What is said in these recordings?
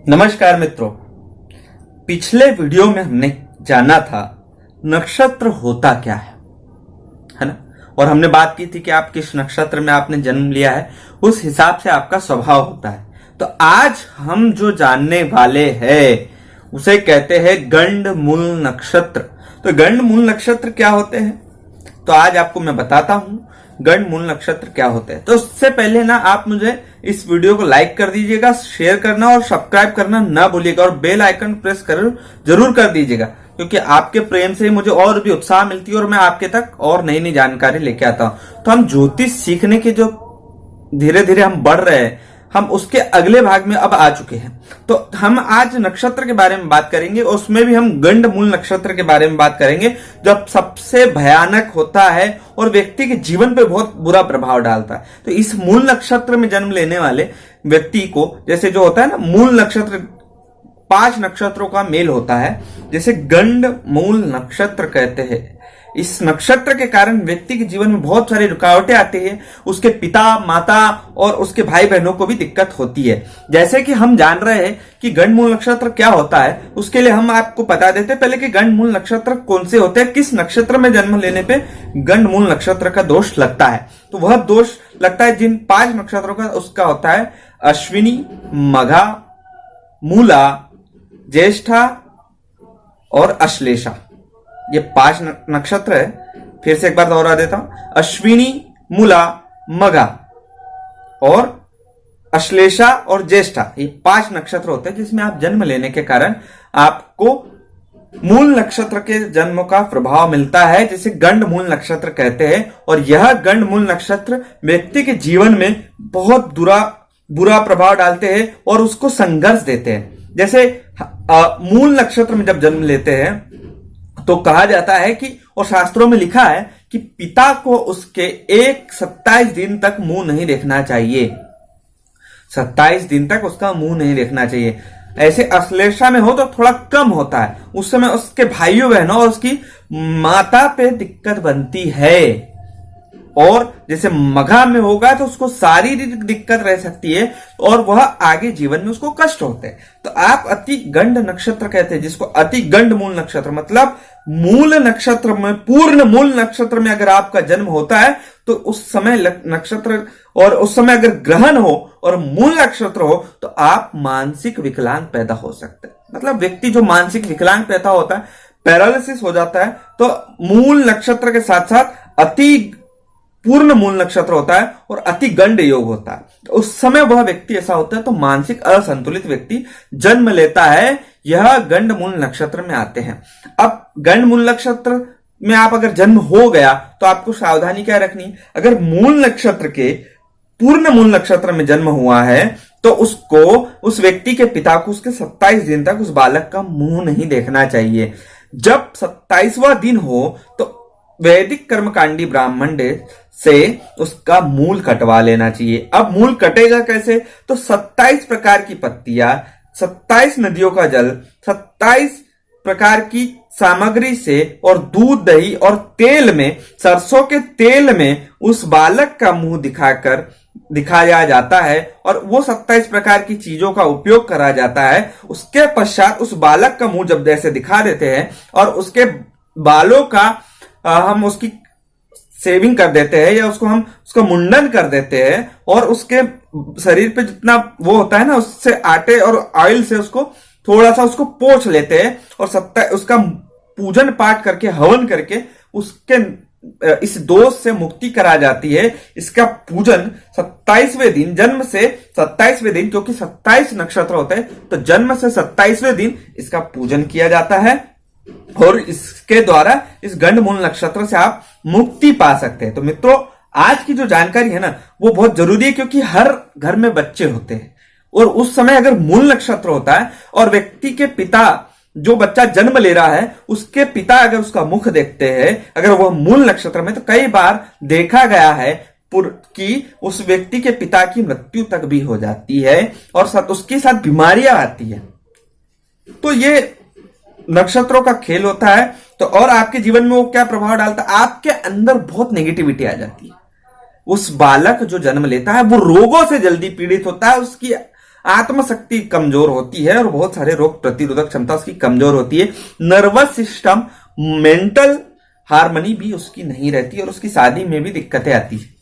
नमस्कार मित्रों। पिछले वीडियो में हमने जाना था नक्षत्र होता क्या है ना। और हमने बात की थी कि आप किस नक्षत्र में आपने जन्म लिया है उस हिसाब से आपका स्वभाव होता है। तो आज हम जो जानने वाले हैं उसे कहते हैं गंडमूल नक्षत्र। तो गंडमूल नक्षत्र क्या होते हैं तो आज आपको मैं बताता हूं गंडमूल नक्षत्र क्या होते हैं। तो उससे पहले ना आप मुझे इस वीडियो को लाइक कर दीजिएगा, शेयर करना और सब्सक्राइब करना ना भूलिएगा और बेल आइकन प्रेस जरूर कर दीजिएगा, क्योंकि आपके प्रेम से मुझे और भी उत्साह मिलती है और मैं आपके तक और नई नई जानकारी लेके आता हूं। तो हम ज्योतिष सीखने के जो धीरे धीरे हम बढ़ रहे हैं, हम उसके अगले भाग में अब आ चुके हैं। तो हम आज नक्षत्र के बारे में बात करेंगे, उसमें भी हम गंडमूल नक्षत्र के बारे में बात करेंगे, जो सबसे भयानक होता है और व्यक्ति के जीवन पे बहुत बुरा प्रभाव डालता है। तो इस मूल नक्षत्र में जन्म लेने वाले व्यक्ति को, जैसे जो होता है ना मूल नक्षत्र, 5 नक्षत्रों का मेल होता है, जैसे गंडमूल नक्षत्र कहते हैं। इस नक्षत्र के कारण व्यक्ति के जीवन में बहुत सारी रुकावटें आती है, उसके पिता माता और उसके भाई बहनों को भी दिक्कत होती है। जैसे कि हम जान रहे हैं कि गंडमूल नक्षत्र क्या होता है, उसके लिए हम आपको बता देते हैं पहले कि गंडमूल नक्षत्र कौन से होते हैं, किस नक्षत्र में जन्म लेने पे गंडमूल नक्षत्र का दोष लगता है। तो वह दोष लगता है जिन 5 नक्षत्रों का, उसका होता है अश्विनी, मघा, मूला, ज्येष्ठा और अश्लेषा। ये 5 नक्षत्र है। फिर से एक बार दोहरा देता हूं, अश्विनी, मूला, मघा और अश्लेषा और ज्येष्ठा, ये 5 नक्षत्र होते हैं जिसमें आप जन्म लेने के कारण आपको मूल नक्षत्र के जन्म का प्रभाव मिलता है, जिसे गंडमूल नक्षत्र कहते हैं। और यह गंडमूल नक्षत्र व्यक्ति के जीवन में बहुत बुरा प्रभाव डालते हैं और उसको संघर्ष देते हैं। जैसे मूल नक्षत्र में जब जन्म लेते हैं तो कहा जाता है कि, और शास्त्रों में लिखा है कि पिता को उसके 27 दिन तक मुंह नहीं देखना चाहिए। 27 दिन तक उसका मुंह नहीं देखना चाहिए। ऐसे अश्लेषा में हो तो थोड़ा कम होता है, उस समय उसके भाइयों बहनों और उसकी माता पे दिक्कत बनती है। और जैसे मघा में होगा तो उसको शारीरिक दिक्कत रह सकती है और वह आगे जीवन में उसको कष्ट होते हैं। तो आप अति गंड नक्षत्र कहते हैं, जिसको अति गंड मूल नक्षत्र, मतलब मूल नक्षत्र में, पूर्ण मूल नक्षत्र में अगर आपका जन्म होता है तो उस समय नक्षत्र, और उस समय अगर ग्रहण हो और मूल नक्षत्र हो तो आप मानसिक विकलांग पैदा हो सकते हैं। मतलब व्यक्ति जो मानसिक विकलांग पैदा होता है, पैरालिसिस हो जाता है, तो मूल नक्षत्र के साथ साथ अति पूर्ण मूल नक्षत्र होता है और अति गंड योग होता है। तो उस समय वह व्यक्ति ऐसा होता है, तो मानसिक असंतुलित व्यक्ति जन्म लेता है। यह गंड मूल नक्षत्र में आते हैं। अब गंड मूल नक्षत्र में आप अगर जन्म हो गया तो आपको सावधानी क्या रखनी, अगर मूल नक्षत्र के पूर्ण मूल नक्षत्र में जन्म हुआ है तो उसको, उस व्यक्ति के पिता को उसके 27 दिन तक उस बालक का मुंह नहीं देखना चाहिए। जब 27वां दिन हो तो वैदिक कर्मकांडी ब्राह्मण से उसका मूल कटवा लेना चाहिए। अब मूल कटेगा कैसे, तो 27 प्रकार की पत्तियां, 27 नदियों का जल, 27 प्रकार की सामग्री से और दूध, दही और तेल में, सरसों के तेल में उस बालक का मुंह दिखाया जाता है और वो 27 प्रकार की चीजों का उपयोग करा जाता है। उसके पश्चात उस बालक का मुंह जब जैसे दिखा देते हैं और उसके बालों का हम उसकी सेविंग कर देते हैं या उसका मुंडन कर देते हैं और उसके शरीर पे जितना वो होता है ना, उससे आटे और ऑयल से उसको थोड़ा सा उसको पोंछ लेते हैं और उसका पूजन पाठ करके, हवन करके उसके इस दोष से मुक्ति करा जाती है। इसका पूजन 27वें दिन, जन्म से 27वें दिन, क्योंकि 27 नक्षत्र होते हैं तो जन्म से 27वें दिन इसका पूजन किया जाता है और इसके द्वारा इस गंडमूल नक्षत्र से आप मुक्ति पा सकते हैं। तो मित्रों, आज की जो जानकारी है ना वो बहुत जरूरी है, क्योंकि हर घर में बच्चे होते हैं और उस समय अगर मूल नक्षत्र होता है और व्यक्ति के पिता, जो बच्चा जन्म ले रहा है उसके पिता अगर उसका मुख देखते हैं, अगर वह मूल नक्षत्र में, तो कई बार देखा गया है कि उस व्यक्ति के पिता की मृत्यु तक भी हो जाती है और उसके साथ बीमारियां आती है। तो ये नक्षत्रों का खेल होता है। तो और आपके जीवन में वो क्या प्रभाव डालता है, आपके अंदर बहुत नेगेटिविटी आ जाती है। उस बालक जो जन्म लेता है वो रोगों से जल्दी पीड़ित होता है, उसकी आत्मशक्ति कमजोर होती है और बहुत सारे रोग प्रतिरोधक क्षमता उसकी कमजोर होती है। नर्वस सिस्टम, मेंटल हार्मनी भी उसकी नहीं रहती और उसकी शादी में भी दिक्कतें आती है।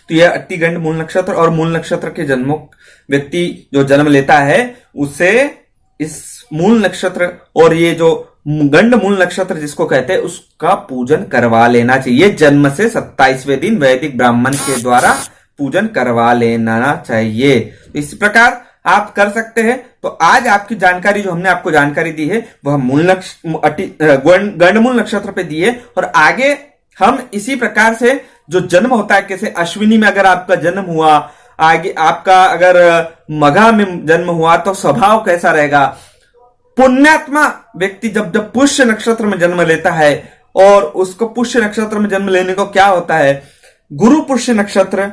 तो यह अट्टीगंड मूल नक्षत्र और मूल नक्षत्र के जन्मों व्यक्ति जो जन्म लेता है उसे इस मूल नक्षत्र और ये जो गंड मूल नक्षत्र जिसको कहते हैं उसका पूजन करवा लेना चाहिए। जन्म से 27वें दिन वैदिक ब्राह्मण के द्वारा पूजन करवा लेना चाहिए। तो इस प्रकार आप कर सकते हैं। तो आज आपकी जानकारी जो हमने आपको जानकारी दी है वह गंड मूल नक्षत्र पे दी है और आगे हम इसी प्रकार से जो जन्म होता है, कैसे अश्विनी में अगर आपका जन्म हुआ, आगे आपका अगर मघा में जन्म हुआ तो स्वभाव कैसा रहेगा, पुण्यात्मा व्यक्ति जब जब पुष्य नक्षत्र में जन्म लेता है और उसको पुष्य नक्षत्र में जन्म लेने को क्या होता है, गुरु पुष्य नक्षत्र,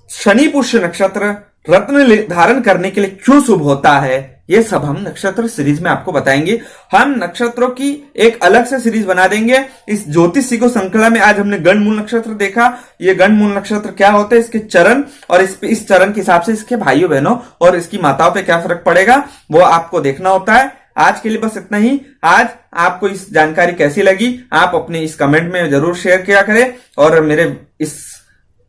शनि पुष्य नक्षत्र रत्न धारण करने के लिए क्यों शुभ होता है, ये सब हम नक्षत्र सीरीज में आपको बताएंगे। हम नक्षत्रों की एक अलग से सीरीज बना देंगे। इस ज्योतिष सीखो श्रृंखला में आज हमने गंड मूल नक्षत्र देखा। ये गंड मूल नक्षत्र क्या होते हैं, इसके चरण और इस चरण के हिसाब से इसके भाइयों बहनों और इसकी माताओं पे क्या फर्क पड़ेगा वो आपको देखना होता है। आज के लिए बस इतना ही। आज आपको इस जानकारी कैसी लगी आप अपने इस कमेंट में जरूर शेयर किया करें और मेरे इस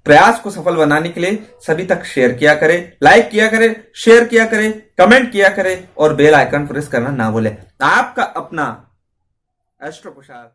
प्रयास को सफल बनाने के लिए सभी तक शेयर किया करें, लाइक किया करें, शेयर किया करें, कमेंट किया करें और बेल आइकन प्रेस करना ना भूलें। आपका अपना एस्ट्रो कुशाल।